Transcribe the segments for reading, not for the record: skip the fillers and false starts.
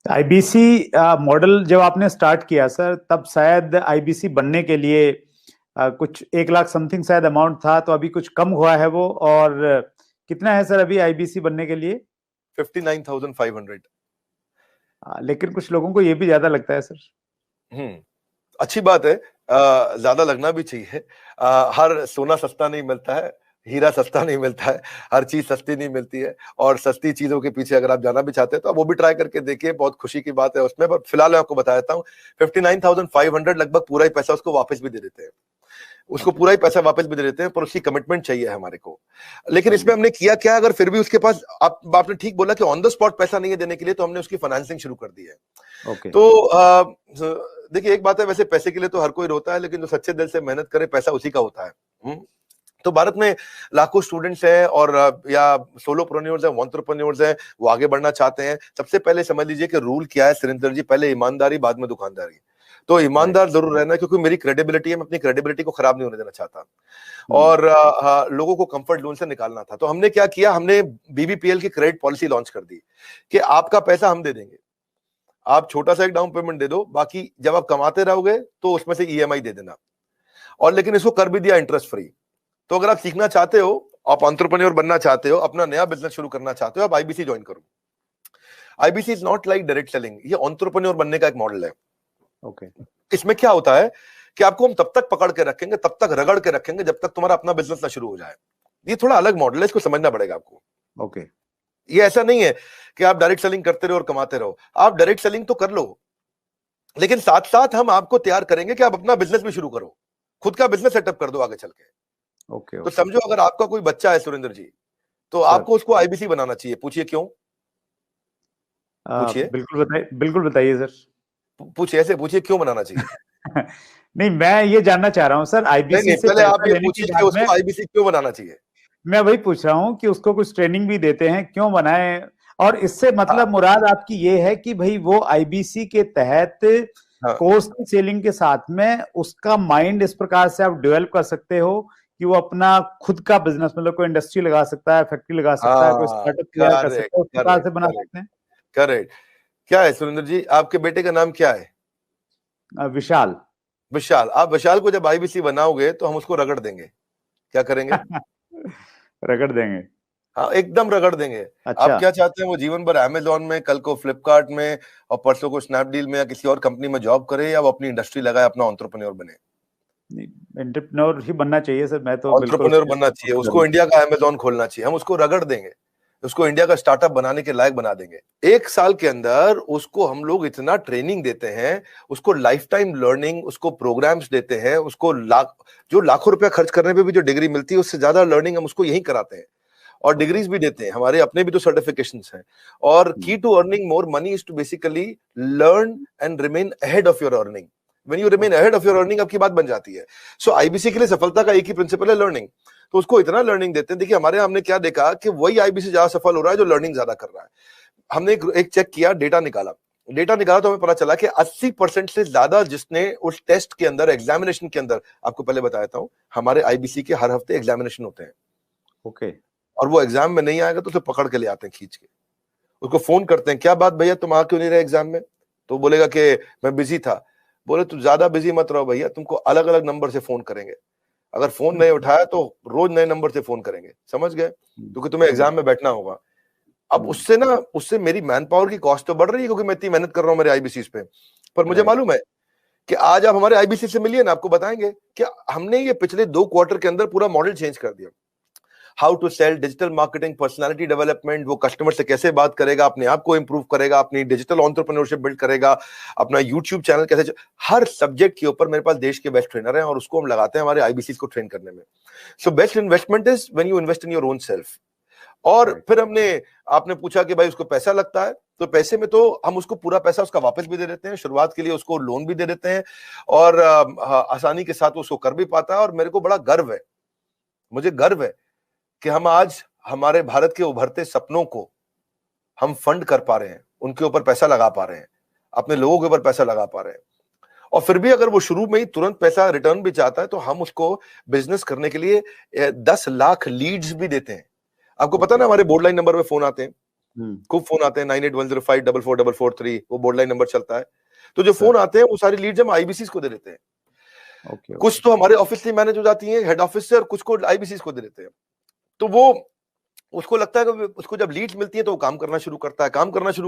IBC model जब आपने start किया सर, तब शायद आईबीसी बनने के लिए कुछ 1 लाख समथिंग शायद अमाउंट था, तो अभी कुछ कम हुआ है वो। और कितना है सर अभी आईबीसी बनने के लिए? 59,500। लेकिन कुछ लोगों को ये भी ज्यादा लगता है सर। अच्छी बात है, ज्यादा लगना भी चाहिए। हर सोना सस्ता नहीं मिलता है, हीरा सस्ता नहीं मिलता है, हर चीज सस्ती नहीं मिलती है। और सस्ती चीजों के पीछे अगर आप जाना भी चाहते हैं तो आप वो भी ट्राई करके देखिए, बहुत खुशी की बात है उसमें। पर फिलहाल मैं आपको बता देता हूँ, 59,500 लगभग पूरा ही पैसा उसको वापस भी दे देते हैं, उसको पूरा ही पैसा वापस भी दे देते हैं, पर उसकी कमिटमेंट चाहिए हमारे को। लेकिन इसमें हमने किया क्या, अगर फिर भी उसके पास, आपने ठीक बोला कि ऑन द स्पॉट पैसा नहीं है देने के लिए, तो हमने उसकी फाइनेंसिंग शुरू कर दी है। तो देखिए, एक बात है, वैसे पैसे के लिए तो हर कोई रोता है, लेकिन जो सच्चे दिल से मेहनत करे पैसा उसी का होता है। तो भारत में लाखों स्टूडेंट्स हैं और या सोलोप्रेन्योर्स हैं, एंटरप्रेन्योर्स हैं, वो आगे बढ़ना चाहते हैं। सबसे पहले समझ लीजिए कि रूल क्या है सुरेंद्र जी, पहले ईमानदारी बाद में दुकानदारी। तो ईमानदार जरूर रहना, क्योंकि मेरी क्रेडिबिलिटी है, मैं अपनी क्रेडिबिलिटी को खराब नहीं होने देना चाहता। और लोगों को कंफर्ट जोन से निकालना था। तो हमने क्या किया, हमने बीबीपीएल की क्रेडिट पॉलिसी लॉन्च कर दी कि आपका पैसा हम दे देंगे, आप छोटा सा एक डाउन पेमेंट दे दो, बाकी जब आप कमाते रहोगे तो उसमें से ईएमआई दे देना। और लेकिन इसको कर भी दिया इंटरेस्ट फ्री। तो अगर आप सीखना चाहते हो, आप एंटरप्रेन्योर बनना चाहते हो, अपना नया बिजनेस शुरू करना चाहते हो, आप आईबीसी ज्वाइन करो। IBC is not like direct selling, ये एंटरप्रेन्योर बनने का एक मॉडल है। इसमें क्या होता है कि आपको हम तब तक पकड़ के रखेंगे, तब तक रगड़ के रखेंगे, जब तक तुम्हारा अपना बिजनेस ना शुरू हो जाए। ये थोड़ा अलग मॉडल है, इसको समझना पड़ेगा आपको। ये ऐसा नहीं है कि आप डायरेक्ट सेलिंग करते रहो और कमाते रहो। आप डायरेक्ट सेलिंग तो कर लो, लेकिन साथ साथ हम आपको तैयार करेंगे कि आप अपना बिजनेस भी शुरू करो, खुद का बिजनेस सेटअप कर दो आगे चल के। तो समझो, अगर आपका कोई बच्चा है सुरेंद्र जी, तो आपको उसको आईबीसी बनाना चाहिए। पूछिए क्यों? पूछिए, बिल्कुल बताइए सर। पूछिए, ऐसे पूछिए क्यों बनाना चाहिए। नहीं, मैं ये जानना चाह रहा हूँ सर, आईबीसी से पहले आप पैसा ये लेने के पूछिए कि बाद उसको आईबीसी क्यों बनाना चाहिए। मैं वही पूछ रहा हूँ कि उसको कुछ ट्रेनिंग भी देते हैं, क्यों बनाए? और इससे मतलब मुराद आपकी ये है कि भाई वो आईबीसी के तहत कोर्स सेलिंग के साथ में उसका माइंड इस प्रकार से आप डेवलप कर सकते हो कि वो अपना खुद का बिजनेस, मतलब कोई इंडस्ट्री लगा सकता है, फैक्ट्री लगा सकता है, कोई स्टार्टअप तैयार कर सकता है, उस प्रकार से बना सकते हैं। करेक्ट। क्या है सुरेंद्र जी, आपके बेटे का नाम क्या है? विशाल। विशाल। आप विशाल को जब आईबीसी बनाओगे तो हम उसको रगड़ देंगे। क्या करेंगे? रगड़ देंगे। हाँ, एकदम रगड़ देंगे। अच्छा। आप क्या चाहते हैं, वो जीवन भर अमेजोन में, कल को फ्लिपकार्ट में, और परसों को स्नैपडील में या किसी और कंपनी में जॉब करे, या वो अपनी इंडस्ट्री लगाए, अपना एंटरप्रेन्योर बने? एंटरप्रेन्योर ही बनना चाहिए सर, मैं तो बिल्कुल एंटरप्रेन्योर बनना चाहिए। उसको इंडिया का अमेजोन खोलना चाहिए। हम उसको रगड़ देंगे, उसको इंडिया का स्टार्टअप बनाने के लायक बना देंगे। 1 साल के अंदर उसको हम लोग इतना ट्रेनिंग देते हैं, उसको लाइफ टाइम लर्निंग, उसको प्रोग्राम्स देते हैं, उसको जो लाखों रुपया खर्च करने पे भी जो डिग्री मिलती है, उससे ज्यादा लर्निंग हम उसको यही कराते हैं। और डिग्रीज भी देते हैं, हमारे अपने भी तो सर्टिफिकेशंस हैं। और key to earning more money is to basically learn and remain ahead of your earning. When you remain ahead of your earning, आपकी बात बन जाती है। सो आईबीसी के लिए सफलता का एक ही प्रिंसिपल है, लर्निंग। तो उसको इतना लर्निंग देते हैं। देखिए, हमारे हमने क्या देखा कि वही आईबीसी ज्यादा सफल हो रहा है जो लर्निंग ज्यादा कर रहा है। हमने एक चेक किया, डेटा निकाला तो हमें पता चला कि 80% से ज्यादा जिसने उस टेस्ट के अंदर, एग्जामिनेशन के अंदर, आपको पहले बताया था, हमारे आईबीसी के हर हफ्ते एग्जामिनेशन होते हैं। और वो एग्जाम में नहीं आएगा तो उसे पकड़ के ले आते हैं खींच के, उसको फोन करते हैं, क्या बात भैया तुम आ क्यों नहीं रहे एग्जाम में? तो बोलेगा कि मैं बिजी था। बोले तू ज्यादा बिजी मत रहो भैया, तुमको अलग अलग नंबर से फोन करेंगे, अगर फोन नहीं उठाया तो रोज नए नंबर से फोन करेंगे, समझ गए? क्योंकि तुम्हें एग्जाम में बैठना होगा। अब उससे मेरी मैन पावर की कॉस्ट तो बढ़ रही है, क्योंकि मैं इतनी मेहनत कर रहा हूँ मेरे आईबीसी पे। पर मुझे मालूम है कि आज आप हमारे आईबीसी से मिलिए ना, आपको बताएंगे कि हमने ये पिछले 2 क्वार्टर के अंदर पूरा मॉडल चेंज कर दिया। How to sell, digital marketing, personality development, वो कस्टमर से कैसे बात करेगा, अपने आप को इंप्रूव करेगा, अपनी डिजिटल एंटरप्रेन्योरशिप बिल्ड करेगा, अपना यूट्यूब चैनल कैसे, हर सब्जेक्ट के ऊपर मेरे पास देश के बेस्ट ट्रेनर हैं, और उसको हम लगाते हैं हमारे आईबीसी को ट्रेन करने में। So best investment is when you invest in your own self. और फिर आपने पूछा कि भाई उसको पैसा लगता है, तो पैसे में तो हम उसको पूरा पैसा उसका वापस भी दे देते हैं, शुरुआत के लिए उसको लोन भी दे देते हैं, और आसानी के साथ उसको कर भी पाता है। और मेरे को बड़ा गर्व है, मुझे गर्व है कि हम आज हमारे भारत के उभरते सपनों को हम फंड कर पा रहे हैं, उनके ऊपर पैसा लगा पा रहे हैं, अपने लोगों के ऊपर पैसा लगा पा रहे हैं। और फिर भी अगर वो शुरू में ही तुरंत पैसा रिटर्न भी चाहता है, तो हम उसको बिजनेस करने के लिए 10 लाख लीड्स भी देते हैं। आपको पता ना, हमारे बोर्ड लाइन नंबर पे फोन आते हैं, खूब फोन आते हैं 9810544443, वो बोर्ड लाइन नंबर चलता है। तो जो फोन आते हैं वो सारी लीड्स हम आईबीसीज को दे देते हैं। कुछ तो हमारे ऑफिस से मैनेज हो जाती हैं हेड ऑफिस से, और कुछ को आईबीसीज को दे देते हैं। तो वो उसको लगता है कि उसको जब लीड्स मिलती है तो वो काम करना शुरू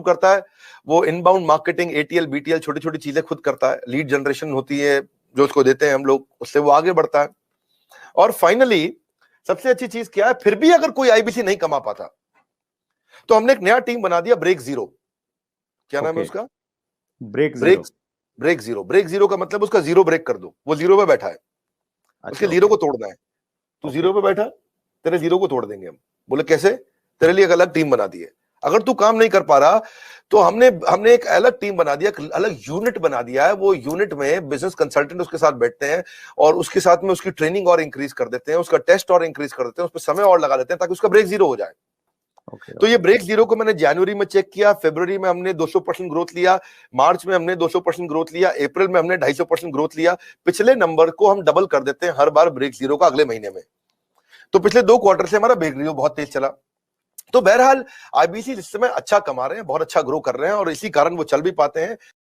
करता है। वो इनबाउंड मार्केटिंग, एटीएल बीटीएल, छोटी छोटी चीजें खुद करता है। लीड जनरेशन होती है जो उसको देते हैं हम लोग, उससे वो आगे बढ़ता है। और फाइनली सबसे अच्छी चीज क्या है, फिर भी अगर कोई आईबीसी नहीं कमा पाता तो हमने एक नया टीम बना दिया, ब्रेक जीरो। क्या नाम है उसका? Break zero. ब्रेक जीरो का मतलब उसका जीरो ब्रेक कर दो। वो जीरो पे बैठा है, उसके जीरो को तोड़ना है। तू जीरो पे बैठा, तेरे जीरो को तोड़ देंगे हम। बोले कैसे? तेरे लिए एक अलग टीम बना दी है। अगर तू काम नहीं कर पा रहा तो हमने एक अलग टीम बना दिया, अलग यूनिट बना दिया है। वो यूनिट में बिजनेस कंसल्टेंट उसके साथ बैठते हैं और उसके साथ में उसकी ट्रेनिंग और इंक्रीज कर देते हैं, उसका टेस्ट और इंक्रीज कर देते हैं, उस पर समय और लगा देते हैं ताकि उसका ब्रेक जीरो हो जाए। तो ये ब्रेक जीरो को मैंने जनवरी में चेक किया, फरवरी में हमने 200% ग्रोथ लिया, मार्च में हमने 200% ग्रोथ लिया, अप्रैल में हमने 250% ग्रोथ लिया। पिछले नंबर को हम डबल कर देते हैं हर बार ब्रेक जीरो का अगले महीने में। तो पिछले 2 क्वार्टर से हमारा ब्रेक जीरो बहुत तेज चला। तो बहरहाल आईबीसी इस समय अच्छा कमा रहे हैं, बहुत अच्छा ग्रो कर रहे हैं, और इसी कारण वो चल भी पाते हैं।